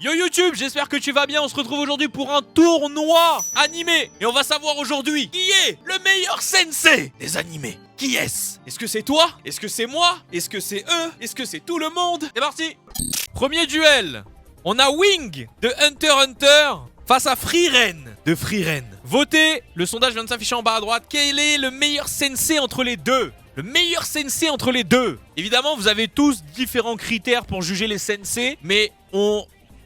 Yo YouTube, j'espère que tu vas bien. On se retrouve aujourd'hui pour un tournoi animé. Et on va savoir aujourd'hui qui est le meilleur sensei des animés. Qui est-ce? Est-ce que c'est toi? Est-ce que c'est moi? Est-ce que c'est eux? Est-ce que c'est tout le monde? C'est parti. Premier duel. On a Wing de Hunter x Hunter face à Frieren de Frieren. Votez, le sondage vient de s'afficher en bas à droite. Quel est le meilleur sensei entre les deux? Le meilleur sensei entre les deux. Évidemment, vous avez tous différents critères pour juger les sensei, mais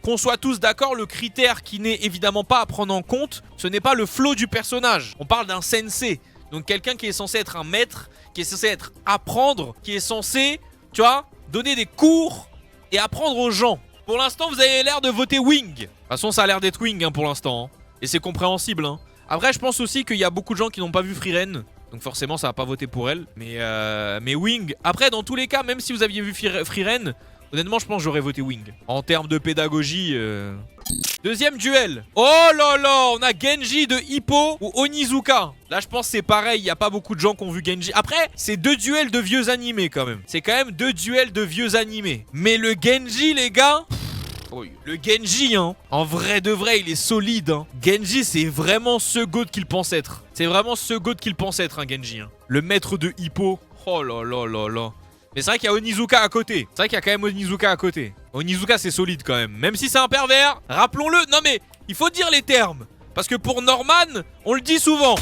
qu'on soit tous d'accord, le critère qui n'est évidemment pas à prendre en compte, ce n'est pas le flow du personnage. On parle d'un sensei. Donc quelqu'un qui est censé être un maître, qui est censé être apprendre, qui est censé, tu vois, donner des cours et apprendre aux gens. Pour l'instant, vous avez l'air de voter Wing. De toute façon, ça a l'air d'être Wing pour l'instant. Hein. Et c'est compréhensible. Hein. Après, je pense aussi qu'il y a beaucoup de gens qui n'ont pas vu Frieren. Donc forcément, ça va pas voter pour elle. Mais Wing. Après, dans tous les cas, même si vous aviez vu Frieren, honnêtement, je pense que j'aurais voté Wing. En termes de pédagogie... Deuxième duel. Oh là là, on a Genji de Hippo ou Onizuka. Là, je pense que c'est pareil, il n'y a pas beaucoup de gens qui ont vu Genji. Après, c'est deux duels de vieux animés quand même. C'est quand même deux duels de vieux animés. Mais le Genji, les gars... Le Genji, hein, en vrai de vrai, il est solide. Hein. Genji, c'est vraiment ce GOAT qu'il pense être. C'est vraiment ce GOAT qu'il pense être, hein, Genji. Hein. Le maître de Hippo. Oh là là là là. Mais c'est vrai qu'il y a Onizuka à côté. C'est vrai qu'il y a quand même Onizuka à côté. Onizuka, c'est solide quand même. Même si c'est un pervers, rappelons-le. Non mais, il faut dire les termes. Parce que pour Norman, on le dit souvent.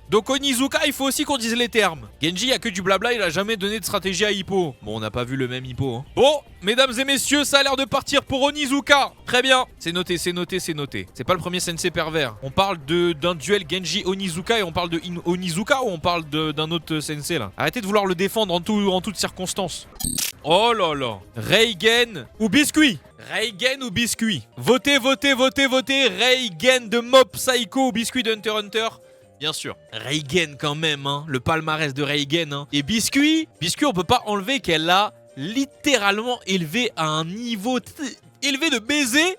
Donc Onizuka, il faut aussi qu'on dise les termes. Genji, il n'y a que du blabla, il a jamais donné de stratégie à Hippo. Bon, on n'a pas vu le même Hippo. Hein. Bon, mesdames et messieurs, ça a l'air de partir pour Onizuka. Très bien. C'est noté, c'est noté, c'est noté. C'est pas le premier sensei pervers. On parle d'un duel Genji-Onizuka et on parle de Onizuka ou on parle d'un autre sensei là? Arrêtez de vouloir le défendre en toutes circonstances. Oh là là. Reigen ou Biscuit? Reigen ou Biscuit? Votez, votez, votez, votez. Reigen de Mob Psycho ou Biscuit de Hunter x Hunter? Bien sûr. Reigen quand même, hein. Le palmarès de Reigen. Hein. Et Biscuit, on peut pas enlever qu'elle a littéralement élevé à un niveau élevé de baiser,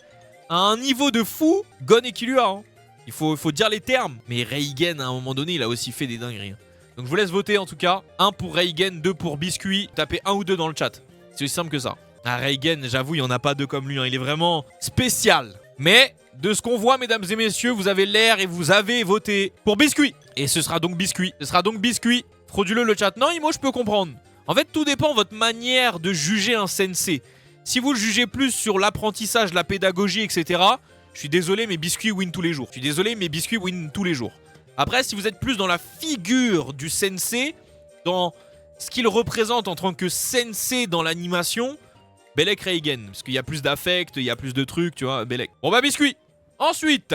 à un niveau de fou, Gon et Killua. Hein. Il faut dire les termes. Mais Reigen, à un moment donné, il a aussi fait des dingueries. Hein. Donc je vous laisse voter en tout cas. 1 pour Reigen, 2 pour Biscuit. Tapez 1 ou 2 dans le chat. C'est aussi simple que ça. Ah, Reigen, j'avoue, il n'y en a pas deux comme lui. Hein. Il est vraiment spécial. Mais... de ce qu'on voit, mesdames et messieurs, vous avez l'air et vous avez voté pour Biscuit. Et ce sera donc Biscuit. Ce sera donc Biscuit. Frauduleux le chat. Non, Imo, je peux comprendre. En fait, tout dépend de votre manière de juger un sensei. Si vous le jugez plus sur l'apprentissage, la pédagogie, etc., je suis désolé, mais Biscuit win tous les jours. Je suis désolé, mais Biscuit win tous les jours. Après, si vous êtes plus dans la figure du sensei, dans ce qu'il représente en tant que sensei dans l'animation, Belek Reigen. Parce qu'il y a plus d'affect, il y a plus de trucs, tu vois, Belek. Bon bah Biscuit. Ensuite,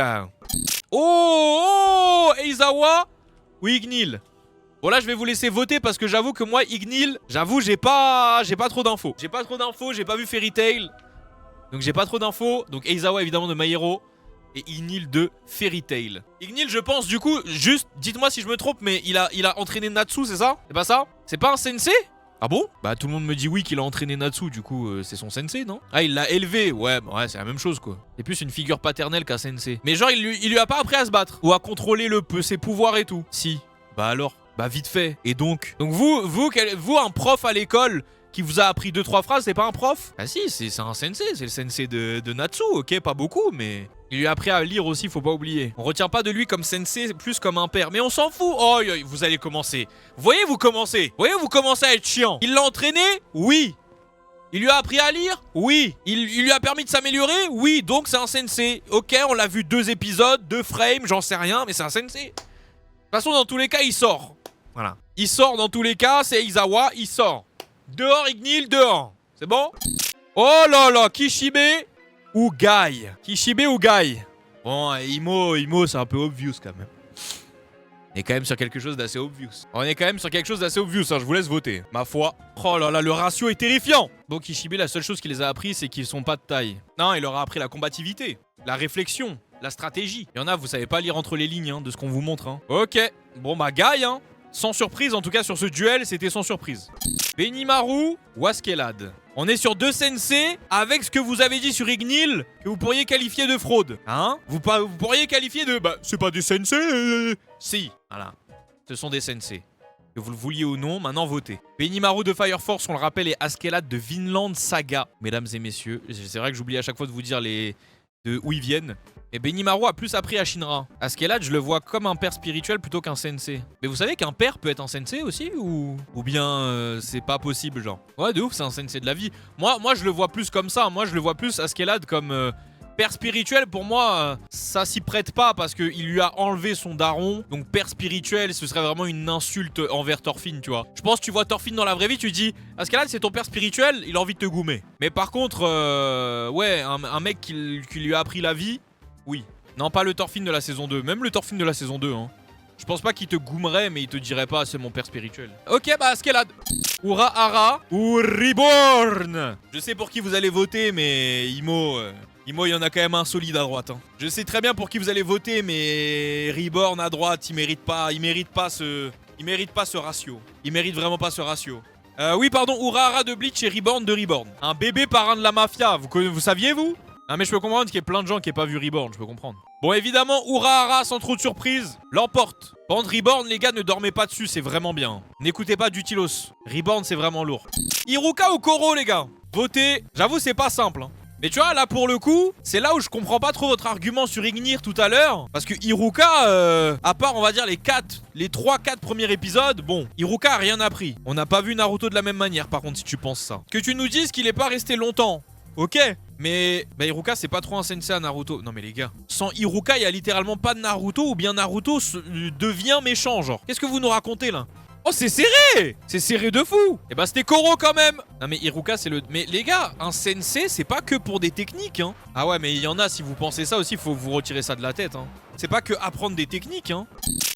oh, Eizawa ou Ignil. Bon là je vais vous laisser voter parce que j'avoue que moi Ignil, j'avoue j'ai pas trop d'infos. J'ai pas trop d'infos, j'ai pas vu Fairy Tail. Donc j'ai pas trop d'infos. Donc Eizawa évidemment de My Hero et Ignil de Fairy Tail. Ignil je pense du coup, juste dites-moi si je me trompe, mais il a entraîné Natsu, c'est ça? C'est pas ça? C'est pas un sensei? Ah bon? Bah tout le monde me dit oui qu'il a entraîné Natsu, du coup c'est son sensei, non? Ah il l'a élevé, ouais c'est la même chose quoi. C'est plus une figure paternelle qu'un sensei. Mais genre il lui a pas appris à se battre ou à contrôler ses pouvoirs et tout. Si, bah alors, bah vite fait. Et donc vous un prof à l'école qui vous a appris 2-3 phrases, c'est pas un prof? Ah si, c'est un sensei, c'est le sensei de Natsu, ok, pas beaucoup mais... il lui a appris à lire aussi, faut pas oublier. On retient pas de lui comme sensei, plus comme un père. Mais on s'en fout. Oh, vous allez commencer. Vous commencez à être chiant. Il l'a entraîné? Oui. Il lui a appris à lire? Oui. Il lui a permis de s'améliorer? Oui. Donc c'est un sensei. Ok, on l'a vu 2 épisodes, 2 frames, j'en sais rien, mais c'est un sensei. De toute façon, dans tous les cas, il sort. Voilà. Il sort dans tous les cas, c'est Eizawa, il sort. Dehors, Ignil, dehors. C'est bon? Oh là là, Kishibe ou Guy? Kishibe ou Guy? Bon, Imo, c'est un peu obvious quand même. On est quand même sur quelque chose d'assez obvious. Hein, je vous laisse voter. Ma foi. Oh là là, le ratio est terrifiant. Bon, Kishibe, la seule chose qu'il les a appris, c'est qu'ils sont pas de taille. Non, il leur a appris la combativité, la réflexion, la stratégie. Il y en a, vous savez pas lire entre les lignes hein, de ce qu'on vous montre. Hein. Ok, bon bah Guy, hein. Sans surprise, en tout cas sur ce duel, c'était sans surprise. Benimaru ou Askeladd. On est sur 2 sensei avec ce que vous avez dit sur Ignil que vous pourriez qualifier de fraude. Hein? Vous pourriez qualifier de... bah, c'est pas des sensei. Si, voilà. Ce sont des sensei. Que vous le vouliez ou non, maintenant votez. Benimaru de Fire Force, on le rappelle, et Askeladd de Vinland Saga, mesdames et messieurs. C'est vrai que j'oublie à chaque fois de vous dire de où ils viennent. Et Benimaru a plus appris à Shinra. Askeladd, je le vois comme un père spirituel plutôt qu'un sensei. Mais vous savez qu'un père peut être un sensei aussi ou bien c'est pas possible, genre. Ouais, de ouf, c'est un sensei de la vie. Moi, je le vois plus comme ça. Moi, je le vois plus Askeladd comme père spirituel. Pour moi, ça s'y prête pas parce qu'il lui a enlevé son daron. Donc père spirituel, ce serait vraiment une insulte envers Thorfinn, tu vois. Je pense que tu vois Thorfinn dans la vraie vie, tu dis Askeladd, c'est ton père spirituel, il a envie de te goumer. Mais par contre, ouais, un mec qui lui a appris la vie. Oui. Non, pas le Thorfinn de la saison 2. Même le Thorfinn de la saison 2, hein. Je pense pas qu'il te goumerait, mais il te dirait pas c'est mon père spirituel. Ok, bah Askeladd. Urahara ou Reborn. Je sais pour qui vous allez voter, mais Imo, il y en a quand même un solide à droite. Hein. Je sais très bien pour qui vous allez voter, mais Reborn à droite, il mérite pas ce ratio. Il mérite vraiment pas ce ratio. Oui, pardon, Urahara de Bleach et Reborn de Reborn. Un bébé parrain de la mafia. Vous saviez, vous? Non mais je peux comprendre qu'il y ait plein de gens qui n'aient pas vu Reborn, je peux comprendre. Bon évidemment, Urahara sans trop de surprise, l'emporte. Par contre Reborn, les gars, ne dormez pas dessus, c'est vraiment bien. N'écoutez pas Dutilos. Reborn, c'est vraiment lourd. Iruka ou Koro, les gars? Votez. J'avoue, c'est pas simple. Hein. Mais tu vois, là pour le coup, c'est là où je comprends pas trop votre argument sur Ignir tout à l'heure. Parce que Iruka, à part on va dire les 3-4 premiers épisodes, bon, Iruka a rien appris. On n'a pas vu Naruto de la même manière par contre si tu penses ça. Que tu nous dises qu'il est pas resté longtemps. Ok, mais bah Iruka c'est pas trop un sensei à Naruto. Non mais les gars, sans Iruka il y a littéralement pas de Naruto ou bien Naruto devient méchant genre. Qu'est-ce que vous nous racontez là? Oh c'est serré! C'est serré de fou! Et bah c'était Koro quand même! Non mais Iruka c'est le... Mais les gars, un sensei c'est pas que pour des techniques hein. Ah ouais mais il y en a, si vous pensez ça aussi, faut vous retirer ça de la tête hein. C'est pas que apprendre des techniques hein.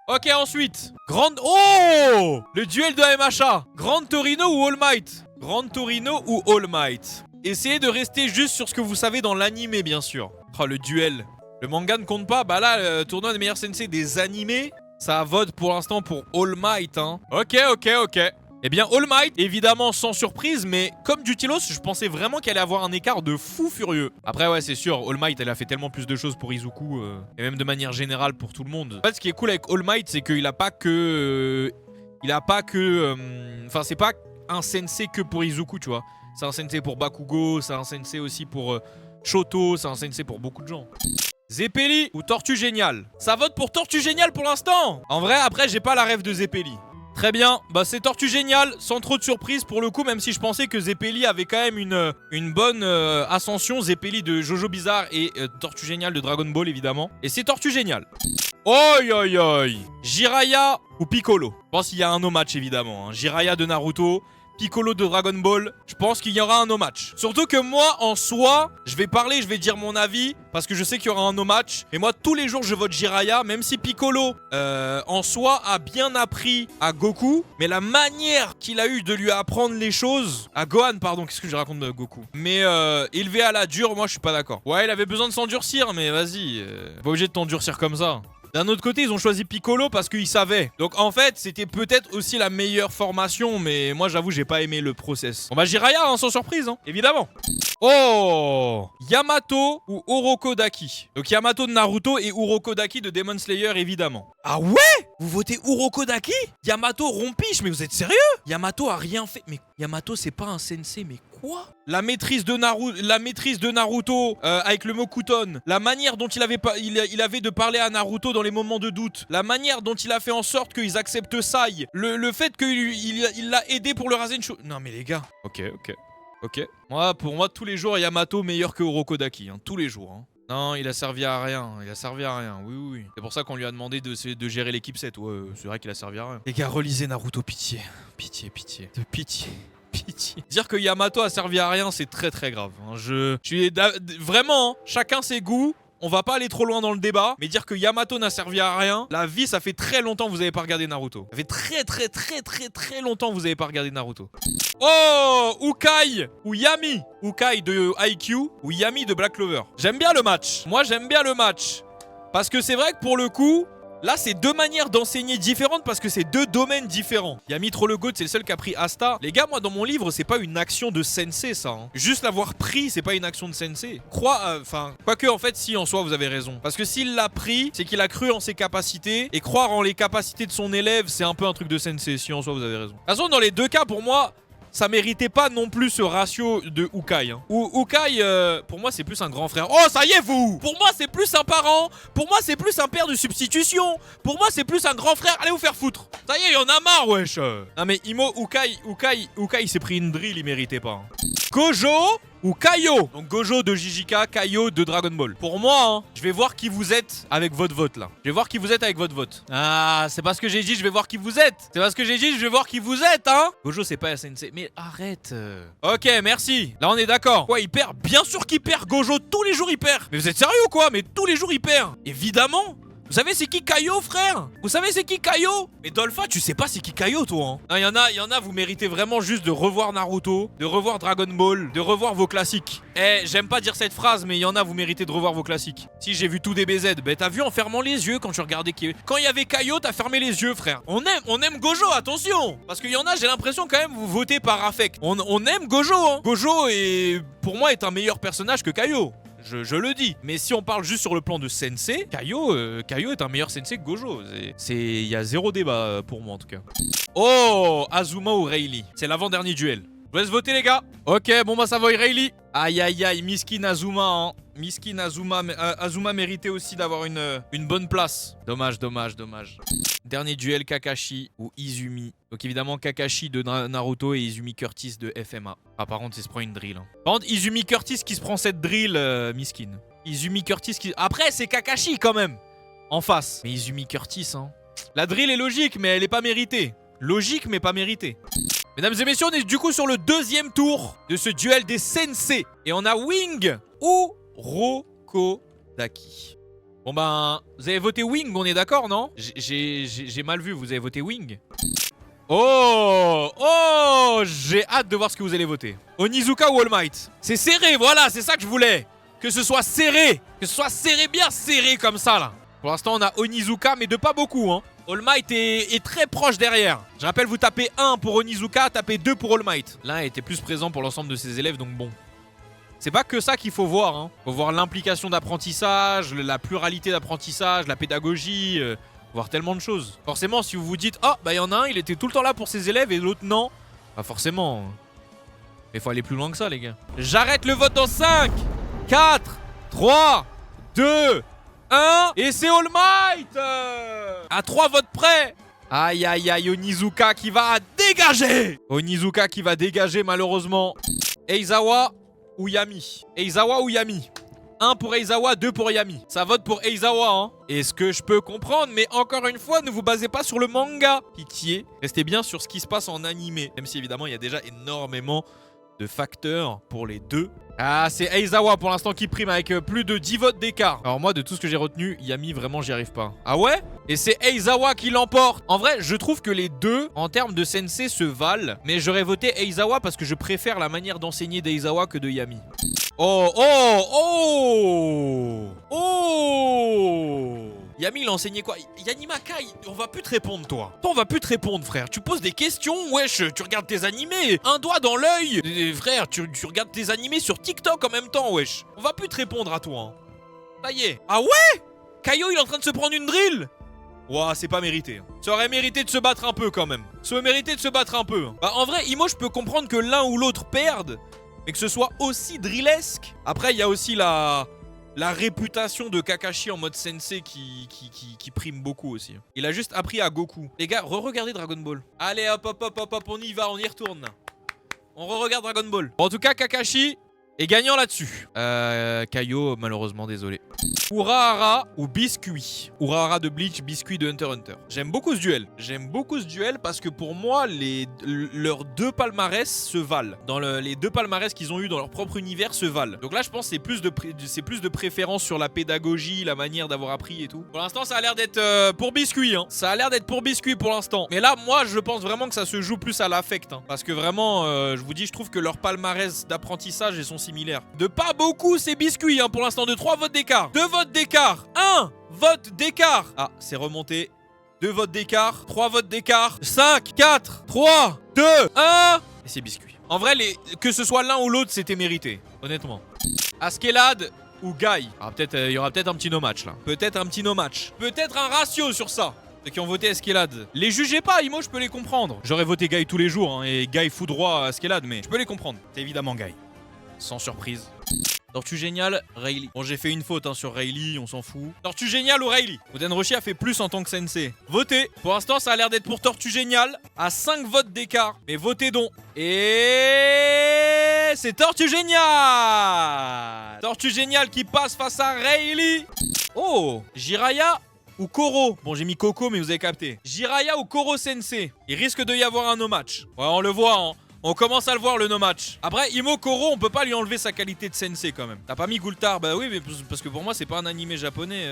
Ok ensuite, Oh! Le duel de MHA. Grand Torino ou All Might? Grand Torino ou All Might? Essayez de rester juste sur ce que vous savez dans l'animé, bien sûr. Oh, le duel. Le manga ne compte pas. Bah là, le tournoi des meilleurs sensei des animés, ça vote pour l'instant pour All Might, hein. Ok. Eh bien, All Might, évidemment, sans surprise, mais comme Dutilos, je pensais vraiment qu'elle allait avoir un écart de fou furieux. Après, ouais, c'est sûr, All Might, elle a fait tellement plus de choses pour Izuku, et même de manière générale pour tout le monde. En fait, ce qui est cool avec All Might, c'est qu'il a pas que... Enfin, c'est pas un sensei que pour Izuku, tu vois. C'est un sensei pour Bakugo, c'est un sensei aussi pour Shoto, c'est un sensei pour beaucoup de gens. Zeppeli ou Tortue Géniale? Ça vote pour Tortue Géniale pour l'instant. En vrai, après, j'ai pas la rêve de Zeppeli. Très bien, bah c'est Tortue Géniale, sans trop de surprise pour le coup, même si je pensais que Zeppeli avait quand même une bonne ascension. Zeppeli de Jojo Bizarre et Tortue Géniale de Dragon Ball évidemment. Et c'est Tortue Géniale. Oi. Jiraiya ou Piccolo? Je pense qu'il y a un no match évidemment. Hein. Jiraiya de Naruto, Piccolo de Dragon Ball, je pense qu'il y aura un no match. Surtout que moi, en soi, je vais dire mon avis, parce que je sais qu'il y aura un no match. Et moi, tous les jours, je vote Jiraiya, même si Piccolo, en soi, a bien appris à Goku. Mais la manière qu'il a eu de lui apprendre les choses... À Gohan, pardon, qu'est-ce que je raconte de Goku? Mais élevé à la dure, moi, je suis pas d'accord. Ouais, il avait besoin de s'endurcir, mais vas-y, pas obligé de t'endurcir comme ça. D'un autre côté, ils ont choisi Piccolo parce qu'ils savaient. Donc en fait, c'était peut-être aussi la meilleure formation, mais moi j'avoue, j'ai pas aimé le process. On va Jiraiya, hein, sans surprise, hein, évidemment. Oh! Yamato ou Urokodaki? Donc Yamato de Naruto et Urokodaki de Demon Slayer, évidemment. Ah ouais? Vous votez Urokodaki? Yamato rompiche, mais vous êtes sérieux? Yamato a rien fait. Mais Yamato, c'est pas un sensei, mais quoi? La maîtrise de Naruto avec le Mokuton, la manière dont il avait de parler à Naruto dans les moments de doute, la manière dont il a fait en sorte qu'ils acceptent Sai, le fait qu'il l'a aidé pour le Rasenshou. Non mais les gars. Ok. Pour moi, tous les jours, Yamato meilleur que Urokodaki, hein, tous les jours. Hein. Non, il a servi à rien. Oui. C'est pour ça qu'on lui a demandé de gérer l'équipe 7. Ouais, c'est vrai qu'il a servi à rien. Les gars, relisez Naruto, pitié. Pitié. Dire que Yamato a servi à rien, c'est très très grave. Hein. Vraiment, hein, chacun ses goûts. On va pas aller trop loin dans le débat, mais dire que Yamato n'a servi à rien, la vie, ça fait très longtemps que vous avez pas regardé Naruto. Ça fait très longtemps que vous avez pas regardé Naruto. Oh, Ukai ou Yami? Ukai de IQ ou Yami de Black Clover? J'aime bien le match. Moi, j'aime bien le match. Parce que c'est vrai que pour le coup, Là, c'est deux manières d'enseigner différentes parce que c'est deux domaines différents. Yami Trop le Goat, c'est le seul qui a pris Asta. Les gars, moi, dans mon livre, c'est pas une action de sensei, ça. Hein. Juste l'avoir pris, c'est pas une action de sensei. Quoique, en fait, si, en soi, vous avez raison. Parce que s'il l'a pris, c'est qu'il a cru en ses capacités. Et croire en les capacités de son élève, c'est un peu un truc de sensei. Si, en soi, vous avez raison. De toute façon, dans les deux cas, pour moi... ça méritait pas non plus ce ratio de Ukai. Hein. Ukai, pour moi, c'est plus un grand frère. Oh, ça y est, vous! Pour moi, c'est plus un parent. Pour moi, c'est plus un père de substitution. Pour moi, c'est plus un grand frère. Allez vous faire foutre. Ça y est, il y en a marre, wesh. Non, mais Imo, Ukai, il s'est pris une drill, il méritait pas. Hein. Gojo ou Kaio. Donc Gojo de JJK, Kaio de Dragon Ball. Pour moi, hein, je vais voir qui vous êtes avec votre vote là. Je vais voir qui vous êtes avec votre vote. Ah, c'est pas ce que j'ai dit, je vais voir qui vous êtes. C'est pas ce que j'ai dit, je vais voir qui vous êtes, hein. Gojo, c'est pas SNC. Mais arrête. Ok, merci. Là, on est d'accord. Quoi, il perd? Bien sûr qu'il perd, Gojo. Tous les jours, il perd. Mais vous êtes sérieux ou quoi? Mais tous les jours, il perd. Évidemment. Vous savez c'est qui Kaio, frère? Vous savez c'est qui Kaio? Mais Dolpha, tu sais pas c'est qui Kaio, toi, hein? Non, y en a, vous méritez vraiment juste de revoir Naruto, de revoir Dragon Ball, de revoir vos classiques. Eh, j'aime pas dire cette phrase, mais il y en a, vous méritez de revoir vos classiques. Si, j'ai vu tout DBZ. Ben, t'as vu en fermant les yeux quand tu regardais qui... Quand il y avait Kaio, t'as fermé les yeux, frère. On aime Gojo, attention! Parce qu'il y en a, j'ai l'impression quand même, vous votez par affect. On aime Gojo, hein? Gojo, pour moi, est un meilleur personnage que Kaio. Je le dis. Mais si on parle juste sur le plan de sensei, Kaio est un meilleur sensei que Gojo. Il y a zéro débat pour moi en tout cas. Oh, Azuma ou Rayleigh. C'est l'avant-dernier duel. Je vous laisse voter les gars. Ok, bon bah ça va Rayleigh. Aïe aïe aïe, miskin Azuma hein. Miskin Azuma, Azuma méritait aussi d'avoir une bonne place. Dommage, dommage, dommage. Dernier duel, Kakashi ou Izumi. Donc évidemment Kakashi de Naruto et Izumi Curtis de FMA. Ah par contre il se prend une drill. Hein. Par contre Izumi Curtis qui se prend cette drill, miskin. Izumi Curtis qui... Après c'est Kakashi quand même. En face. Mais Izumi Curtis hein. La drill est logique mais elle est pas méritée. Logique mais pas méritée. Mesdames et messieurs, on est du coup sur le deuxième tour de ce duel des sensei. Et on a Wing ou Rokodaki. Bon ben, vous avez voté Wing, on est d'accord, non? J'ai mal vu, vous avez voté Wing. Oh, j'ai hâte de voir ce que vous allez voter. Onizuka ou All Might? C'est serré, voilà, c'est ça que je voulais. Que ce soit serré, bien serré comme ça, là. Pour l'instant, on a Onizuka, mais de pas beaucoup, hein. All Might est très proche derrière. Je rappelle, vous tapez 1 pour Onizuka, tapez 2 pour All Might. L'un était plus présent pour l'ensemble de ses élèves, donc bon. C'est pas que ça qu'il faut voir, hein. Faut voir l'implication d'apprentissage, la pluralité d'apprentissage, la pédagogie, voir tellement de choses. Forcément, si vous vous dites, oh, bah il y en a un, il était tout le temps là pour ses élèves et l'autre non. Bah forcément. Mais faut aller plus loin que ça, les gars. J'arrête le vote dans 5, 4, 3, 2, 1. Et c'est All Might à 3 votes près. Aïe, aïe, aïe, Onizuka qui va dégager. Onizuka qui va dégager, malheureusement. Eizawa ou Yami. Eizawa ou Yami. 1 pour Eizawa, 2 pour Yami. Ça vote pour Eizawa, hein. Et ce que je peux comprendre, mais encore une fois, ne vous basez pas sur le manga. Pitié, restez bien sur ce qui se passe en animé. Même si évidemment, il y a déjà énormément de facteurs pour les deux. Ah, c'est Eizawa pour l'instant qui prime avec plus de 10 votes d'écart. Alors moi, de tout ce que j'ai retenu, Yami, vraiment, j'y arrive pas. Ah ouais? Et c'est Eizawa qui l'emporte. En vrai, je trouve que les deux, en termes de sensei, se valent. Mais j'aurais voté Eizawa parce que je préfère la manière d'enseigner d'Eizawa que de Yami. Oh, oh, oh, oh. Yami, il a enseigné quoi? Yanimakai, on va plus te répondre, toi. Toi, on va plus te répondre, frère. Tu poses des questions, wesh, tu regardes tes animés. Un doigt dans l'œil. Frère, tu regardes tes animés sur TikTok en même temps, wesh. On va plus te répondre à toi. Hein. Ça y est. Ah ouais? Kaio, il est en train de se prendre une drill. Ouah, c'est pas mérité. Ça aurait mérité de se battre un peu, quand même. Ça aurait mérité de se battre un peu. Bah, en vrai, Imo, je peux comprendre que l'un ou l'autre perde, mais que ce soit aussi drillesque. Après, il y a aussi la réputation de Kakashi en mode sensei qui prime beaucoup aussi. Il a juste appris à Goku. Les gars, re-regardez Dragon Ball. Allez, hop, hop, hop, hop, hop, on y va, on y retourne. On re-regarde Dragon Ball. Bon, en tout cas, Kakashi est gagnant là-dessus. Kaio, malheureusement, désolé. Urahara ou Biscuit. Urahara de Bleach, Biscuit de Hunter x Hunter. J'aime beaucoup ce duel. J'aime beaucoup ce duel parce que pour moi, leurs deux palmarès se valent. Les deux palmarès qu'ils ont eu dans leur propre univers se valent. Donc là, je pense que c'est plus de préférence sur la pédagogie, la manière d'avoir appris et tout. Pour l'instant, ça a l'air d'être pour Biscuit. Hein. Ça a l'air d'être pour Biscuit pour l'instant. Mais là, moi, je pense vraiment que ça se joue plus à l'affect. Hein. Parce que vraiment, je vous dis, je trouve que leur palmarès d'apprentissage et son similaire. De pas beaucoup, c'est biscuit, hein, pour l'instant, de 3 votes d'écart. 2 votes d'écart. 1 vote d'écart. Ah, c'est remonté. 2 votes d'écart. 3 votes d'écart. 5, 4, 3, 2, 1. Et c'est biscuit. En vrai, que ce soit l'un ou l'autre, c'était mérité. Honnêtement. Askelad ou Guy. Ah, peut-être, il y aura peut-être un petit no-match, là. Peut-être un petit no-match. Peut-être un ratio sur ça. Ceux qui ont voté Eskelad. Les jugez pas, Imo, je peux les comprendre. J'aurais voté Guy tous les jours, hein, et Guy fout droit à Eskelad, mais je peux les comprendre. C'est évidemment Guy. Sans surprise. Tortue géniale, Rayleigh. Bon, j'ai fait une faute hein, sur Rayleigh, on s'en fout. Tortue géniale ou Rayleigh? Oden Roshi a fait plus en tant que sensei. Votez. Pour l'instant, ça a l'air d'être pour Tortue géniale, à 5 votes d'écart. Mais votez donc. Et c'est Tortue géniale. Tortue géniale qui passe face à Rayleigh. Oh, Jiraiya ou Koro? Bon, j'ai mis Coco, mais vous avez capté. Jiraiya ou Koro Sensei? Il risque de y avoir un no-match. Ouais, on le voit, hein. On commence à le voir, le no-match. Après, Imo Koro, on peut pas lui enlever sa qualité de sensei quand même. T'as pas mis Gultar? Bah oui, mais parce que pour moi, c'est pas un animé japonais,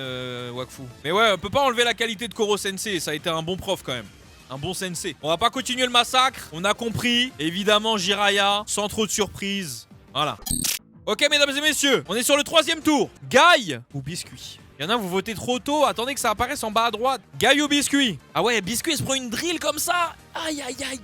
Wakfu. Mais ouais, on peut pas enlever la qualité de Koro Sensei. Ça a été un bon prof quand même. Un bon sensei. On va pas continuer le massacre. On a compris. Évidemment, Jiraiya, sans trop de surprise. Voilà. Ok, mesdames et messieurs, on est sur le 3e tour. Guy ou biscuit? Il y en a, vous votez trop tôt. Attendez que ça apparaisse en bas à droite. Guy ou biscuit? Ah ouais, biscuit se prend une drill comme ça. Aïe, aïe, aïe.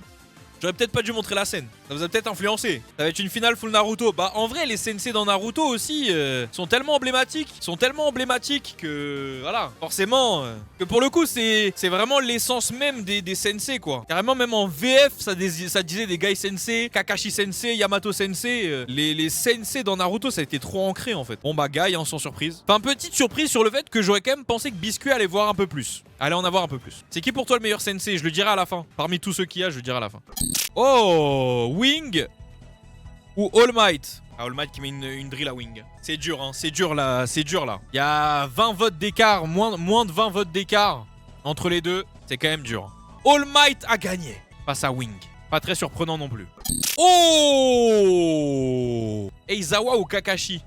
J'aurais peut-être pas dû montrer la scène. Ça vous a peut-être influencé. Ça va être une finale full Naruto. Bah en vrai les sensei dans Naruto aussi sont tellement emblématiques. Que voilà. Forcément que pour le coup c'est vraiment l'essence même des sensei quoi. Carrément même en VF ça disait des Guy sensei, Kakashi sensei, Yamato sensei. Les sensei dans Naruto ça a été trop ancré en fait. Bon bah Guy hein, sans surprise. Enfin petite surprise sur le fait que j'aurais quand même pensé que Biscuit allait voir un peu plus. Allez en avoir un peu plus. C'est qui pour toi le meilleur sensei? Je le dirai à la fin. Parmi tous ceux qu'il y a je le dirai à la fin. Oh, Wing ou All Might? Ah, All Might qui met une drill à Wing. C'est dur, hein. C'est dur là. C'est dur là. Il y a 20 votes d'écart, moins de 20 votes d'écart entre les deux. C'est quand même dur. All Might a gagné face à Wing. Pas très surprenant non plus. Oh, Eizawa ou Kakashi?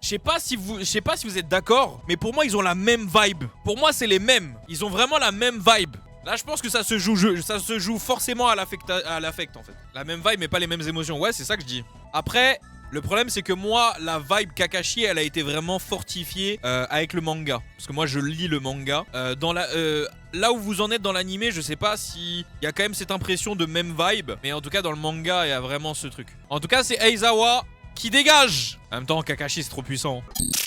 Je sais pas si vous êtes d'accord, mais pour moi ils ont la même vibe. Pour moi c'est les mêmes. Ils ont vraiment la même vibe. Là, je pense que ça se joue forcément à l'affect en fait. La même vibe, mais pas les mêmes émotions. Ouais, c'est ça que je dis. Après, le problème, c'est que moi, la vibe Kakashi, elle a été vraiment fortifiée avec le manga. Parce que moi, je lis le manga. Là où vous en êtes dans l'animé, je sais pas si il y a quand même cette impression de même vibe. Mais en tout cas, dans le manga, il y a vraiment ce truc. En tout cas, c'est Eizawa qui dégage. En même temps, Kakashi, c'est trop puissant.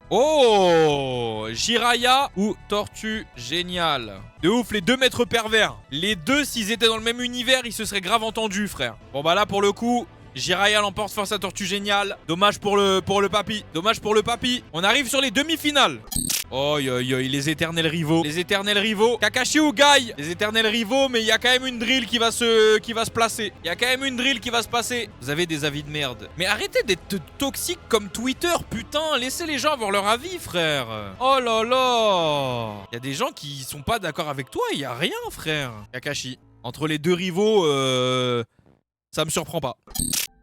Oh, Jiraiya ou Tortue géniale. De ouf, les deux maîtres pervers. Les deux, s'ils étaient dans le même univers, ils se seraient grave entendus, frère. Bon bah là, pour le coup, Jiraiya l'emporte face à Tortue géniale. Dommage pour le papy. Dommage pour le papy. On arrive sur les demi-finales. Oh, les éternels rivaux. Les éternels rivaux. Kakashi ou Guy? Les éternels rivaux, mais il y a quand même une drill qui va se placer. Il y a quand même une drill qui va se passer. Vous avez des avis de merde. Mais arrêtez d'être toxique comme Twitter, putain. Laissez les gens avoir leur avis, frère. Oh là là. Il y a des gens qui sont pas d'accord avec toi. Il y a rien, frère. Kakashi. Entre les deux rivaux, ça me surprend pas.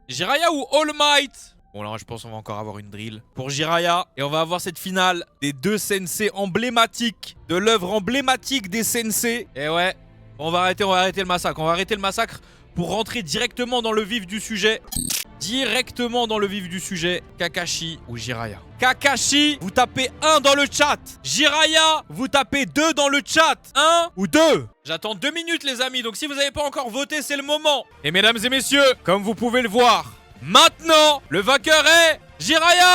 Jiraiya ou All Might? Bon là je pense qu'on va encore avoir une drill pour Jiraiya. Et on va avoir cette finale des deux sensei emblématiques. De l'œuvre emblématique des sensei. Et ouais, on va arrêter le massacre. On va arrêter le massacre pour rentrer directement dans le vif du sujet. Kakashi ou Jiraiya? Kakashi, vous tapez 1 dans le chat. Jiraiya, vous tapez 2 dans le chat. 1 ou 2. J'attends 2 minutes les amis. Donc si vous n'avez pas encore voté, c'est le moment. Et mesdames et messieurs, comme vous pouvez le voir, maintenant, le vainqueur est Jiraiya.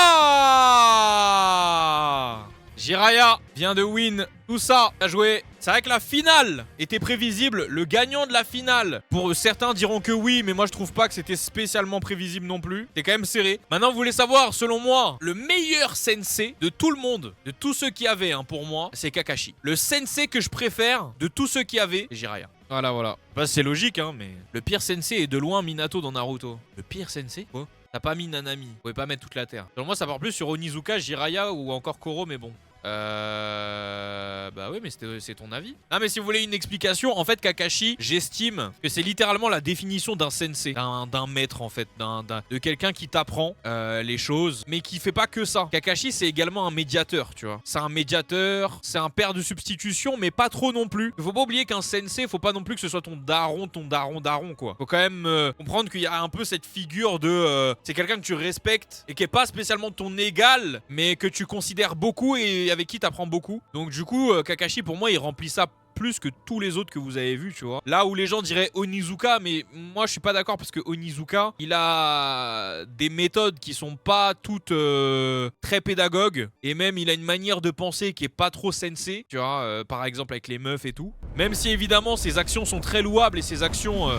Jiraiya vient de win tout ça. Bien joué. C'est vrai que la finale était prévisible. Le gagnant de la finale, pour certains diront que oui, mais moi je trouve pas que c'était spécialement prévisible non plus. C'est quand même serré. Maintenant, vous voulez savoir, selon moi, le meilleur sensei de tout le monde, de tous ceux qui avaient, hein, pour moi, c'est Kakashi. Le sensei que je préfère de tous ceux qui avaient, c'est Jiraiya. Voilà, voilà. Bah, c'est logique, hein, mais le pire sensei est de loin Minato dans Naruto. Le pire sensei? Quoi? T'as pas mis Nanami. Vous pouvez pas mettre toute la terre. Selon moi, ça part plus sur Onizuka, Jiraiya ou encore Koro, mais bon. Bah oui, mais c'est ton avis. Non, mais si vous voulez une explication, en fait, Kakashi, j'estime que c'est littéralement la définition d'un sensei, d'un maître, en fait, de quelqu'un qui t'apprend les choses, mais qui fait pas que ça. Kakashi, c'est également un médiateur, tu vois. C'est un médiateur, c'est un père de substitution, mais pas trop non plus. Faut pas oublier qu'un sensei, faut pas non plus que ce soit ton daron, quoi. Faut quand même comprendre qu'il y a un peu cette figure de... c'est quelqu'un que tu respectes et qui est pas spécialement ton égal, mais que tu considères beaucoup et avec qui t'apprends beaucoup. Donc du coup, Kakashi, pour moi, il remplit ça plus que tous les autres que vous avez vus, tu vois. Là où les gens diraient Onizuka, mais moi je suis pas d'accord parce que Onizuka, il a des méthodes qui sont pas toutes très pédagogues et même il a une manière de penser qui est pas trop sensei, tu vois, par exemple avec les meufs et tout. Même si évidemment ses actions sont très louables et ses actions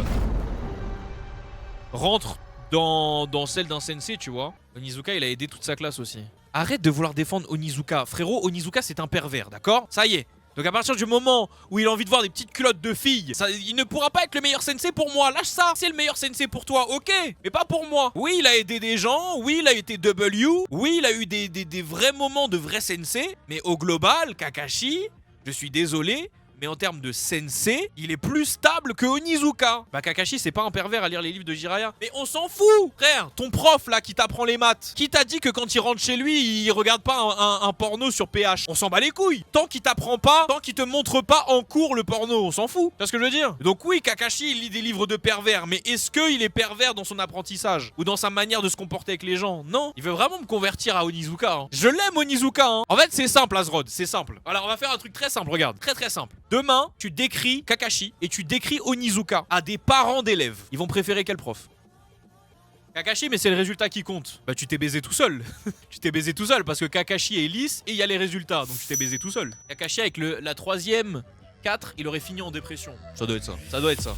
rentrent dans celles d'un sensei, tu vois. Onizuka, il a aidé toute sa classe aussi. Arrête de vouloir défendre Onizuka. Frérot, Onizuka c'est un pervers, d'accord? Ça y est. Donc à partir du moment où il a envie de voir des petites culottes de filles, il ne pourra pas être le meilleur sensei pour moi. Lâche ça. C'est le meilleur sensei pour toi, ok, mais pas pour moi. Oui, il a aidé des gens. Oui, il a été W. Oui, il a eu des vrais moments de vrai sensei. Mais au global, Kakashi, je suis désolé, mais en termes de sensei, il est plus stable que Onizuka. Bah Kakashi, c'est pas un pervers à lire les livres de Jiraiya. Mais on s'en fout, frère. Ton prof là qui t'apprend les maths, qui t'a dit que quand il rentre chez lui, il regarde pas un porno sur PH. On s'en bat les couilles. Tant qu'il t'apprend pas, tant qu'il te montre pas en cours le porno, on s'en fout. Tu vois ce que je veux dire? Donc oui, Kakashi, il lit des livres de pervers, mais est-ce qu'il est pervers dans son apprentissage ou dans sa manière de se comporter avec les gens? Non. Il veut vraiment me convertir à Onizuka. Hein. Je l'aime Onizuka. Hein. En fait, c'est simple, Azrod, c'est simple. Alors on va faire un truc très simple, regarde, très simple. Demain, tu décris Kakashi et tu décris Onizuka à des parents d'élèves. Ils vont préférer quel prof? Kakashi, mais c'est le résultat qui compte. Bah tu t'es baisé tout seul. Tu t'es baisé tout seul parce que Kakashi est lisse et il y a les résultats. Donc tu t'es baisé tout seul. Kakashi avec la troisième 4, il aurait fini en dépression. Ça doit être ça. Ça doit être ça.